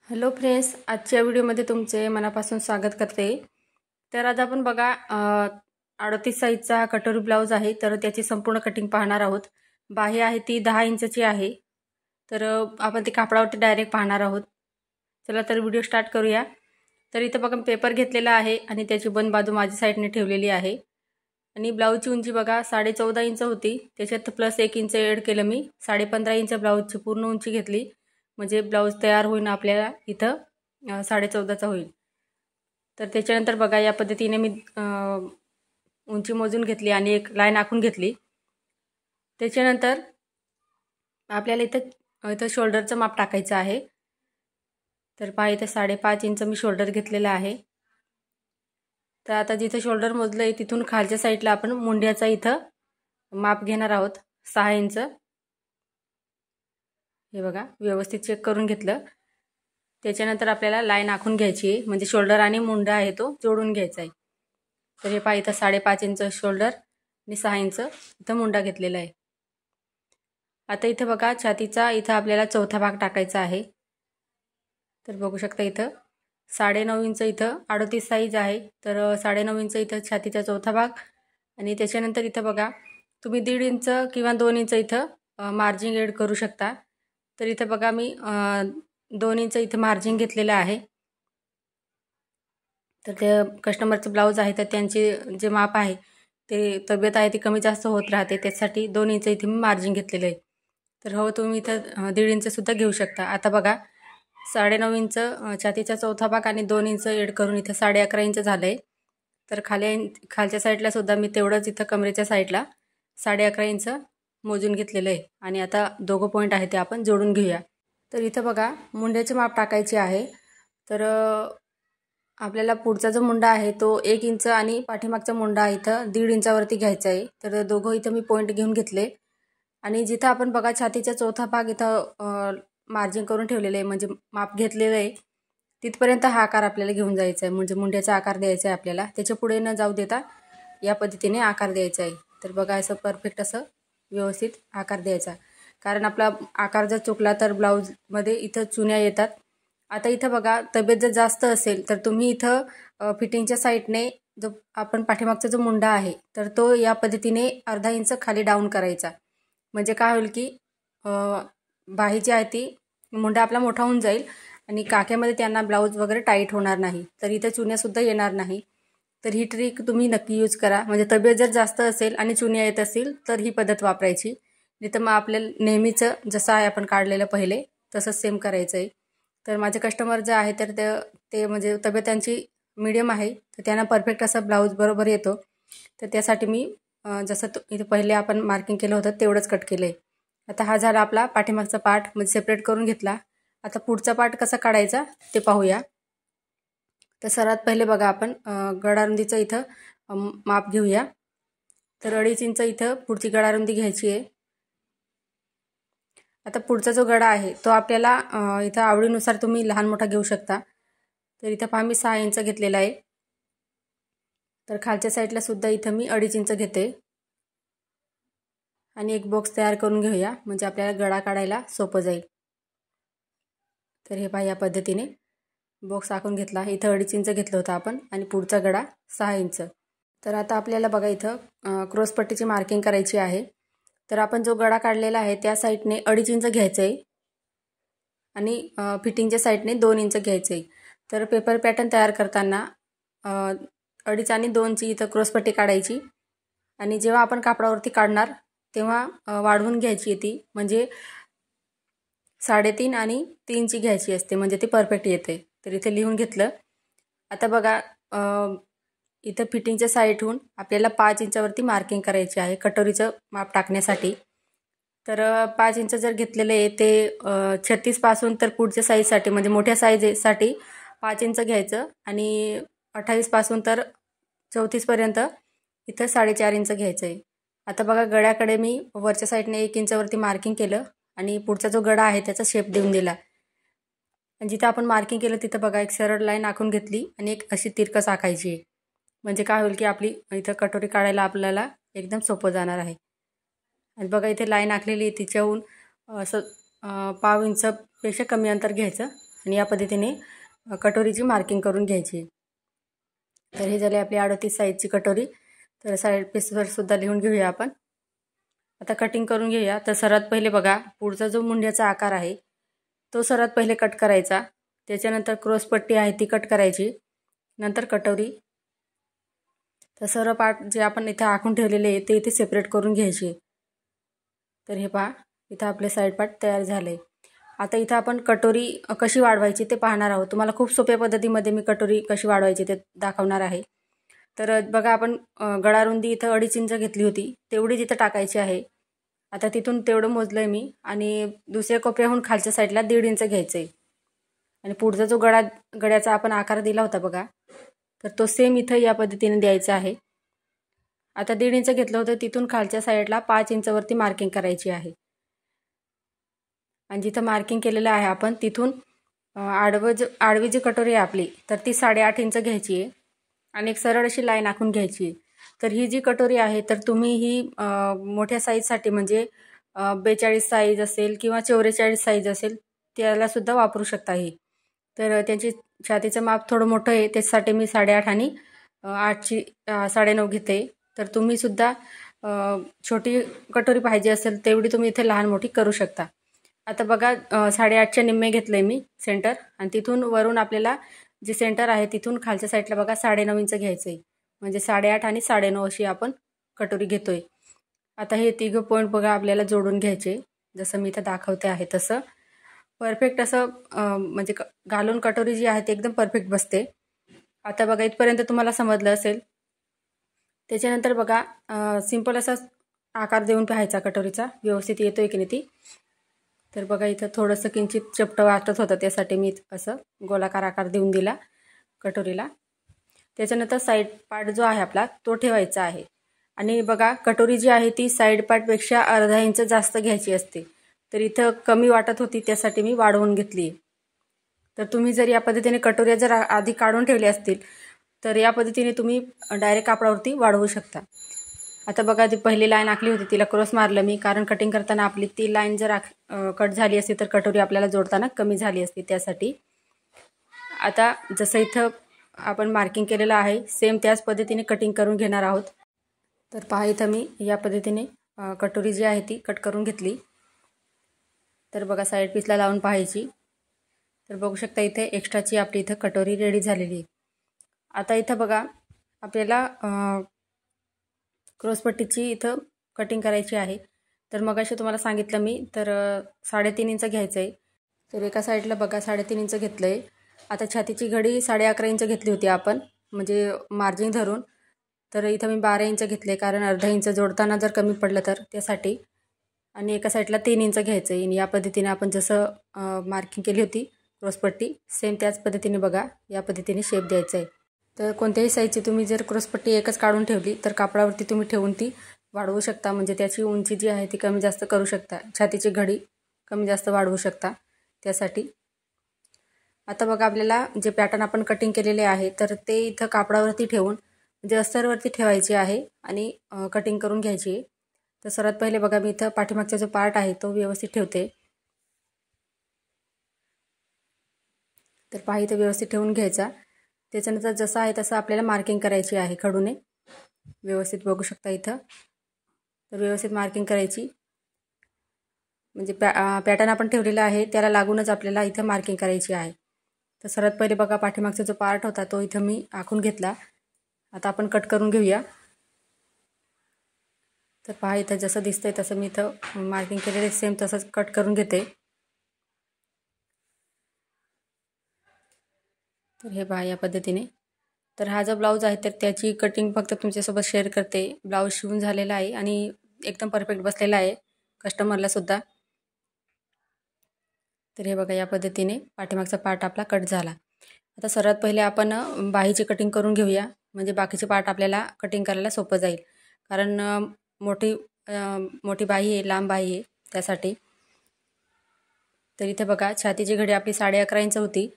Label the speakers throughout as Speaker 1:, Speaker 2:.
Speaker 1: Hello friends, आजच्या व्हिडिओमध्ये तुमचे मनापासून स्वागत करते। तर आज आपण बघा 38 साईजचा कटोरी ब्लाउज आहे। तर त्याची संपूर्ण कटिंग पाहणार आहोत। बाही आहे ती 10 इंचची आहे। तर आपण ती कापडावरती डायरेक्ट पाहणार आहोत। चला तर व्हिडिओ स्टार्ट करूया। तर इथे बघा पेपर घेतलेला आहे आणि त्याची बंद बाजू माझ्या साईडने ठेवलेली आहे आणि ब्लाउजची उंची बघा 14.5 इंच होती। त्याच्यात प्लस 1 इंच ॲड केलं मी। 15.5 इंच ब्लाउजची पूर्ण उंची घेतली, म्हणजे ब्लाउज तयार होईन आपल्याला इथं 14.5चा होईल। तर त्याच्यानंतर बघा या पद्धतीने मी उंची मोजून घेतली आणि एक लाईन आखून घेतली। त्याच्यानंतर आपल्याला इथं शोल्डरचं माप टाकायचं आहे। तर पहा इथं 5.5 इंच मी शोल्डर घेतलेला आहे। तर आता जिथे शोल्डर मोजलंय तिथून खालच्या साईडला आपण मुंड्याचा इथं माप घेणार आहोत 6 इंच। हे बघा व्यवस्थित चेक करून घेतलं। त्याच्यानंतर आपल्याला लाईन आखून घ्यायची आहे, म्हणजे शोल्डर आणि मुंडा आहे तो जोडून घ्यायचा आहे। तर हे पहा इथं 5.5 इंच शोल्डर आणि 6 इंच इथं मुंडा घेतलेला आहे। आता इथं बघा छातीचा इथं आपल्याला चौथा भाग टाकायचा आहे। तर बघू शकता इथं 9.5 इंच इथं 38 साईज आहे। तर 9.5 इंच इथं छातीचा चौथा भाग आणि त्याच्यानंतर इथं बघा तुम्ही 1.5 इंच किंवा 2 इंच इथं मार्जिन ॲड करू शकता। तर इथं बघा मी 2 इंच इथं मार्जिन घेतलेलं आहे। तर ते कस्टमरचं ब्लाउज आहे तर त्यांचे जे माप आहे ते तब्येत आहे ती कमी जास्त होत राहते, त्यासाठी 2 इंच इथे मी मार्जिन घेतलेलं आहे। तर हो तुम्ही इथं 1.5 इंच सुद्धा घेऊ शकता। आता बघा 9.5 इंच छातीचा चौथा भाग आणि 2 इंच ॲड करून इथं 11.5 इंच झालंय। तर खालच्या साईडला सुद्धा मी तेवढंच इथं कमरेच्या साईडला 11.5 इंच मोजून घेतलेलं आहे आणि आता दोघं पॉईंट आहे ते आपण जोडून घेऊया। तर इथं बघा मुंड्याचे माप टाकायचे आहे। तर आपल्याला पुढचा जो मुंडा आहे तो 1 इंच आणि पाठीमागचा मुंडा इथं 1.5 इंचावरती घ्यायचा आहे। तर दोघं इथं मी पॉईंट घेऊन घेतले आणि जिथं आपण बघा छातीचा चौथा भाग इथं मार्जिन करून ठेवलेलं आहे, म्हणजे माप घेतलेलं आहे, तिथपर्यंत हा आकार आपल्याला घेऊन जायचा आहे, म्हणजे मुंड्याचा आकार द्यायचा आहे आपल्याला। त्याच्या पुढे न जाऊ देता या पद्धतीने आकार द्यायचा आहे। तर बघा असं परफेक्ट असं व्यवस्थित आकार द्यायचा, कारण आपला आकार जर चुकला तर ब्लाऊजमध्ये इथं चुन्या येतात। आता इथं बघा तब्येत जर जास्त असेल तर तुम्ही इथं फिटिंगच्या साईडने जो आपण पाठीमागचा जो मुंडा आहे तर तो या पद्धतीने अर्धा इंच खाली डाऊन करायचा, म्हणजे काय होईल की बाही जी आहे ती मुंडा आपला मोठा होऊन जाईल आणि काख्यामध्ये त्यांना ब्लाऊज वगैरे टाईट होणार नाही, तर इथं चुन्यासुद्धा येणार नाही। तर ही ट्रिक तुम्ही नक्की यूज करा, म्हणजे तब्येत जर जास्त असेल आणि चुन्या येत असतील तर ही पद्धत वापरायची, नाही तर मग आपल्याला नेहमीचं जसं आहे आपण काढलेलं पहिले तसंच सेम करायचं आहे। तर माझे कस्टमर जे आहे तर ते म्हणजे तब्येत त्यांची मीडियम आहे, तर त्यांना परफेक्ट असा ब्लाऊज बरोबर येतो। तर त्यासाठी मी जसं इथे पहिले आपण मार्किंग केलं होतं तेवढंच कट केलं आहे। आता हा झाला आपला पाठीमागचा पार्ट, म्हणजे सेपरेट करून घेतला। आता पुढचा पार्ट कसा काढायचा ते पाहूया। तर सर्वात पहिले बघा आपण गळारुंदीचं इथं माप घेऊया। तर 2.5 इंच इथं पुढची गळारुंदी घ्यायची आहे। आता पुढचा जो गळा आहे तो आपल्याला इथं आवडीनुसार तुम्ही लहान मोठा घेऊ शकता। तर इथं पहा मी 6 इंच घेतलेला आहे। तर खालच्या साईडला सुद्धा इथं मी 2.5 इंच घेते आणि एक बॉक्स तयार करून घेऊया, म्हणजे आपल्याला गळा काढायला सोपं जाईल। तर हे पहा या पद्धतीने बॉक्स आखून घेतला। इथं 2.5 इंच घेतलं होतं आपण आणि पुढचा गळा 6 इंच। तर आता आपल्याला बघा इथं क्रॉस पट्टीची मार्किंग करायची आहे। तर आपण जो गळा काढलेला आहे त्या साईडने 2.5 इंच घ्यायचं आहे आणि फिटिंगच्या साईडने 2 इंच घ्यायचं आहे। तर पेपर पॅटर्न तयार करताना 2.5 आणि 2ची इथं क्रॉस पट्टी काढायची आणि जेव्हा आपण कापडावरती काढणार तेव्हा वाढवून घ्यायची ती, म्हणजे 3.5 आणि 3ची घ्यायची असते, म्हणजे ते परफेक्ट येते। तर इथे लिहून घेतलं। आता बघा इथं फिटिंगच्या साईडहून आपल्याला 5 इंचावरती मार्किंग करायची आहे कटोरीचं माप टाकण्यासाठी। तर 5 इंच जर घेतलेलं आहे ते 36 पासून तर पुढच्या साईजसाठी, म्हणजे मोठ्या साईजसाठी 5 इंच घ्यायचं आणि 28 पासून तर 34 पर्यंत इथं 4.5 इंच घ्यायचं आहे। आता बघा गळ्याकडे मी वरच्या साईडने 1 इंचावरती मार्किंग केलं आणि पुढचा जो गळा आहे त्याचा शेप देऊन दिला आणि जिथं आपण मार्किंग केलं तिथं बघा एक सरळ लाईन आखून घेतली आणि एक अशी तिरकस आखायची आहे, म्हणजे काय होईल की आपली इथं कटोरी काढायला आपल्याला एकदम सोपं जाणार आहे। आणि बघा इथे लाईन आखलेली आहे, तिच्याहून असं 1/2 इंचपेक्षा कमी अंतर घ्यायचं आणि या पद्धतीने कटोरीची मार्किंग करून घ्यायची. तर हे झाले आपली 38 साईजची कटोरी. तर साईड पीसवर सुद्धा लिहून घेऊया आपण. आता कटिंग करून घेऊया. तर सर्वात पहिले बघा, पुढचा जो मुंड्याचा आकार आहे तो सर्वात पहिले कट करायचा. त्याच्यानंतर क्रॉसपट्टी आहे ती कट करायची, नंतर कटोरी. तर सर्व पार्ट जे आपण इथे आखून ठेवलेले आहे ते इथे सेपरेट करून घ्यायचे. तर हे पहा, इथं आपले साईड पार्ट तयार झाले. आता इथं आपण कटोरी कशी वाढवायची ते पाहणार आहोत. तुम्हाला खूप सोप्या पद्धतीमध्ये मी कटोरी कशी वाढवायची ते दाखवणार आहे. तर बघा, आपण गळारुंदी इथं 2.5 इंच घेतली होती, तेवढी तिथं टाकायची आहे. आता तिथून तेवढं मोजलं आहे मी, आणि दुसऱ्या कोपऱ्याहून खालच्या साईडला 1.5 इंच घ्यायचं आहे. आणि पुढचा जो गळ्याचा आपण आकार दिला होता बघा, तर तो सेम इथं या पद्धतीने द्यायचा आहे. आता 1.5 इंच घेतलं होतं, तिथून खालच्या साईडला 5 इंचवरती मार्किंग करायची आहे. आणि जिथं मार्किंग केलेलं आहे आपण तिथून आडवी जी कटोरी आहे आपली, तर ती 8.5 इंच घ्यायची आहे आणि एक सरळ अशी लाईन आखून घ्यायची आहे. तर ही जी कटोरी आहे तर तुम्ही ही मोठ्या साईजसाठी म्हणजे 42 साईज असेल किंवा 44 साईज असेल त्यालासुद्धा वापरू शकता. ही तर त्यांची छातीचं माप थोडं मोठं आहे, त्याच्यासाठी मी 8.5 आणि 8ची 9.5 घेते. तर तुम्हीसुद्धा छोटी कटोरी पाहिजे असेल तेवढी तुम्ही इथे लहान मोठी करू शकता. आता बघा, 8.5च्या निम्मे घेतलं आहे मी सेंटर, आणि तिथून वरून आपल्याला जे सेंटर आहे तिथून खालच्या साईडला बघा 9.5 इंच घ्यायचं आहे. म्हणजे 8.5 आणि 9.5 अशी आपण कटोरी घेतोय. आता हे तिघं पॉईंट बघा आपल्याला जोडून घ्यायचे, जसं मी इथं दाखवते आहे तसं परफेक्ट असं म्हणजे घालून कटोरी जी आहे ती एकदम परफेक्ट बसते. आता बघा, इथपर्यंत तुम्हाला समजलं असेल. त्याच्यानंतर बघा, सिंपल असा आकार देऊन पाहायचा कटोरीचा, व्यवस्थित येतोय की नाही ती. तर बघा, इथं थोडंसं किंचित चपटं वाटत होतं, त्यासाठी मी असं गोलाकार आकार देऊन दिला कटोरीला. त्याच्यानंतर साईड पार्ट जो आहे आपला तो ठेवायचा आहे. आणि बघा, कटोरी जी आहे ती साईड पार्टपेक्षा अर्धा इंच जास्त घ्यायची असते. तर इथं कमी वाटत होती, त्यासाठी मी वाढवून घेतली. तर तुम्ही जर या पद्धतीने कटोऱ्या जर आधी काढून ठेवल्या असतील तर या पद्धतीने तुम्ही डायरेक्ट कापडावरती वाढवू शकता. आता बघा, जी पहिली लाईन आखली होती तिला क्रॉस मारलं मी, कारण कटिंग करताना आपली ती लाईन जर कट झाली असती तर कटोरी आपल्याला जोडताना कमी झाली असती, त्यासाठी. आता जसं इथं आपण मार्किंग केलेलं आहे सेम त्याच पद्धतीने कटिंग करून घेणार आहोत. तर पहा, इथं मी या पद्धतीने कटोरी जी आहे ती कट करून घेतली. तर बघा, साईड पीसला लावून पाहायची. तर बघू शकता इथे एक्स्ट्राची आपली इथं कटोरी रेडी झालेली आहे. आता इथं बघा, आपल्याला क्रॉसपट्टीची इथं कटिंग करायची आहे. तर मग असे तुम्हाला सांगितलं मी, तर 3.5 इंच घ्यायचं आहे. तर एका साईडला बघा 3.5 इंच घेतलं आहे. आता छातीची घडी 11.5 इंच घेतली होती आपण, म्हणजे मार्जिन धरून. तर इथं मी 12 इंच घेतले, कारण अर्धा इंच जोडताना जर कमी पडलं तर त्यासाठी. आणि एका साईडला 3 इंच घ्यायचं आहे. आणि या पद्धतीने आपण जसं मार्किंग केली होती क्रॉसपट्टी, सेम त्याच पद्धतीने बघा या पद्धतीने शेप द्यायचा आहे. तर कोणत्याही साईजची तुम्ही जर क्रॉसपट्टी एकच काढून ठेवली तर कापडावरती तुम्ही ठेवून ती वाढवू शकता, म्हणजे त्याची उंची जी आहे ती कमी जास्त करू शकता. छातीची घडी कमी जास्त वाढवू शकता त्यासाठी. आता बघा, आपल्याला जे पॅटर्न आपण कटिंग केलेले आहे तर ते इथं कापडावरती ठेवून म्हणजे अस्तरवरती ठेवायची आहे आणि कटिंग करून घ्यायची आहे. तर सर्वात पहिले बघा, मी इथं पाठीमागचा जो पार्ट आहे तो व्यवस्थित ठेवते. तर पहा, इथं व्यवस्थित ठेवून घ्यायचा. त्याच्यानंतर जसं आहे तसं आपल्याला मार्किंग करायची आहे खडूने, व्यवस्थित बघू शकता इथं. तर व्यवस्थित मार्किंग करायची, म्हणजे पॅटर्न आपण ठेवलेला आहे त्याला लागूनच आपल्याला इथं मार्किंग करायची आहे. तर सर्वात पहिले बघा, पाठीमागचा जो पार्ट होता तो इथं मी आखून घेतला. आता आपण कट करून घेऊया. तर पहा, इथं जसं दिसतंय तसं मी इथं मार्किंग केलेलं सेम तसंच कट करून घेते. तर हे पहा या पद्धतीने. तर हा जो ब्लाऊज आहे तर त्याची कटिंग फक्त तुमच्यासोबत शेअर करते. ब्लाऊज शिवून झालेला आहे आणि एकदम परफेक्ट बसलेला आहे कस्टमरला सुद्धा. तर हे बघा, या पद्धतीने पाठीमागचा पार्ट आपला कट झाला. आता सर्वात पहिले आपण बाहीची कटिंग करून घेऊया, म्हणजे बाकीचे पार्ट आपल्याला कटिंग करायला सोपं जाईल. कारण मोठी बाही आहे, लांब बाही आहे त्यासाठी. तर इथे बघा, छातीची घडी आपली 11.5 इंच होती,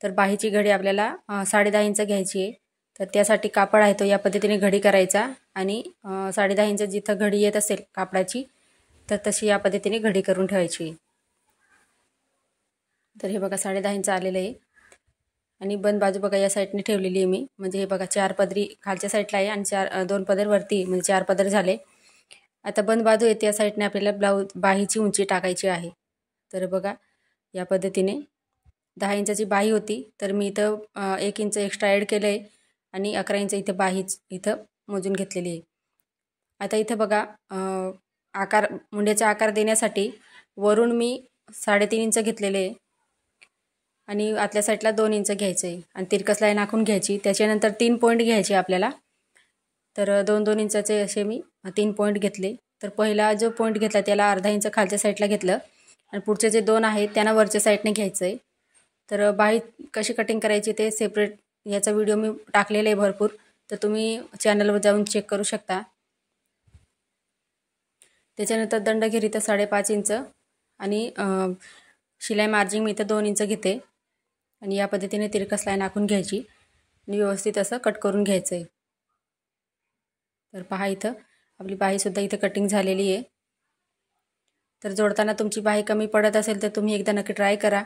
Speaker 1: तर बाहीची घडी आपल्याला 10.5 इंच घ्यायची आहे. तर त्यासाठी कापड आहे तो या पद्धतीने घडी करायचा आणि 10.5 इंच जिथं घडी येत असेल कापडाची तर तशी या पद्धतीने घडी करून ठेवायची. तर हे बघा 10.5 इंच आलेलं आहे आणि बंद बाजू बघा या साईडने ठेवलेली आहे मी. म्हणजे हे बघा 4 पदरी खालच्या साईडला आहे आणि 2 पदर वरती, म्हणजे 4 पदर झाले. आता बंद बाजू येते या साईडने आपल्याला बाहीची उंची टाकायची आहे. तर बघा या पद्धतीने 10 इंचाची बाही होती, तर मी इथं 1 इंच एक्स्ट्रा ॲड केलं आहे आणि 11 इंच इथं बाहीच इथं मोजून घेतलेली आहे. आता इथं बघा मुंड्याचा आकार देण्यासाठी वरून मी 3.5 इंच घेतलेले आहे आणि आतल्या साईडला 2 इंच घ्यायचं आहे आणि तिरकस लाईन आखून घ्यायची. त्याच्यानंतर 3 पॉईंट घ्यायचे आपल्याला. तर 2-2 इंचाचे असे मी 3 पॉईंट घेतले. तर पहिला जो पॉईंट घेतला त्याला अर्धा इंच खालच्या साईडला घेतलं आणि पुढचे जे 2 आहेत त्यांना वरच्या साईडने घ्यायचं आहे. तर बाही कशी कटिंग करायची ते सेपरेट याचा व्हिडिओ मी टाकलेला आहे भरपूर, तर तुम्ही चॅनलवर जाऊन चेक करू शकता. त्याच्यानंतर दंडघेर इथं 5.5 इंच आणि शिलाई मार्जिन मी इथं 2 इंच घेते आणि या पद्धतीने तिरकस लाईन आखून घ्यायची आणि व्यवस्थित असं कट करून घ्यायचं आहे. तर पहा इथं आपली बाहीसुद्धा इथं कटिंग झालेली आहे. तर जोडताना तुमची बाही कमी पडत असेल तर तुम्ही एकदा नक्की ट्राय करा,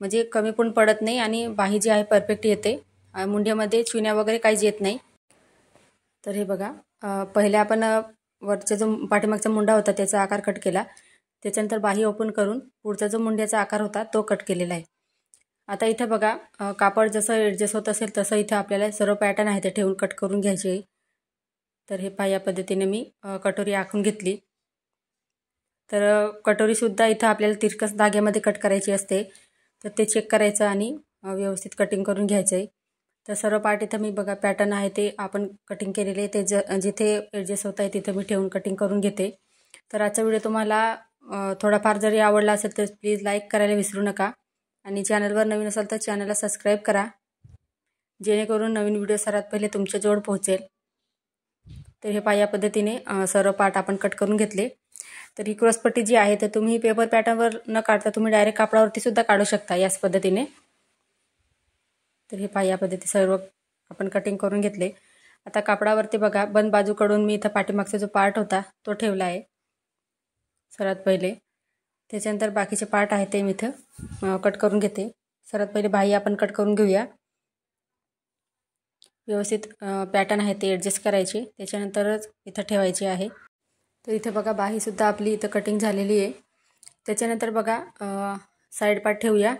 Speaker 1: म्हणजे कमी पण पडत नाही आणि बाही जी आहे परफेक्ट येते. मुंड्यामध्ये चुन्या वगैरे काहीच येत नाही. तर हे बघा पहिले आपण वरचा जो पाठीमागचा मुंडा होता त्याचा आकार कट केला. त्याच्यानंतर बाही ओपन करून पुढचा जो मुंड्याचा आकार होता तो कट केलेला आहे. आता इथं बघा कापड जसं ॲडजस्ट होत असेल तसं इथं आपल्याला सर्व पॅटर्न आहे ते ठेवून कट करून घ्यायचे आहे. तर हे पहा या पद्धतीने मी कटोरी आखून घेतली. तर कटोरीसुद्धा इथं आपल्याला तिरकस धाग्यामध्ये कट करायची असते, तर ते चेक करायचं आणि व्यवस्थित कटिंग करून घ्यायचं आहे. तर सर्व पार्ट इथं मी बघा पॅटर्न आहे ते आपण कटिंग केलेले आहे, ते जिथे ॲडजस्ट होत आहे तिथं मी ठेवून कटिंग करून घेते. तर आजचा व्हिडिओ तुम्हाला थोडाफार जरी आवडला असेल तर प्लीज लाईक करायला विसरू नका आणि चॅनलवर नवीन असाल तर चॅनलला सबस्क्राईब करा, जेणेकरून नवीन व्हिडिओ सर्वात पहिले तुमच्याजवळ पोहोचेल. तर हे पहा या पद्धतीने सर्व पार्ट आपण कट करून घेतले. तर ही क्रॉसपट्टी जी आहे तर तुम्ही पेपर पॅटर्नवर न काढता तुम्ही डायरेक्ट कापडावरती सुद्धा काढू शकता याच पद्धतीने. तर हे पहा या पद्धती सर्व आपण कटिंग करून घेतले. आता कापडावरती बघा बंद बाजूकडून मी इथं पाठीमागचा जो पार्ट होता तो ठेवला आहे सर्वात पहिले. त्याच्यानंतर बाकीचे पार्ट आहे ते मी इथं कट करून घेते. सर्वात पहिले बाही आपण कट करून घेऊया. व्यवस्थित पॅटर्न आहे ते ॲडजस्ट करायचे, त्याच्यानंतरच इथं ठेवायचे आहे. तर इथं बघा बाहीसुद्धा आपली इथं कटिंग झालेली आहे. त्याच्यानंतर बघा साईड पार्ट ठेवूया.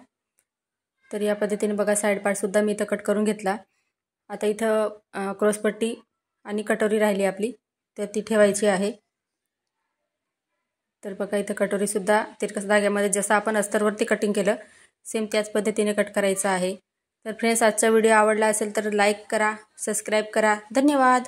Speaker 1: तर या पद्धतीने बघा साईड पार्टसुद्धा मी इथं कट करून घेतला. आता इथं क्रॉसपट्टी आणि कटोरी राहिली आपली, तर ती ठेवायची आहे. तर बघा इथं कटोरीसुद्धा तिरकस धाग्यामध्ये जसं आपण अस्तरवरती कटिंग केलं सेम त्याच पद्धतीने कट करायचं आहे. तर फ्रेंड्स आजचा व्हिडिओ आवडला असेल तर लाईक करा, सबस्क्राईब करा. धन्यवाद.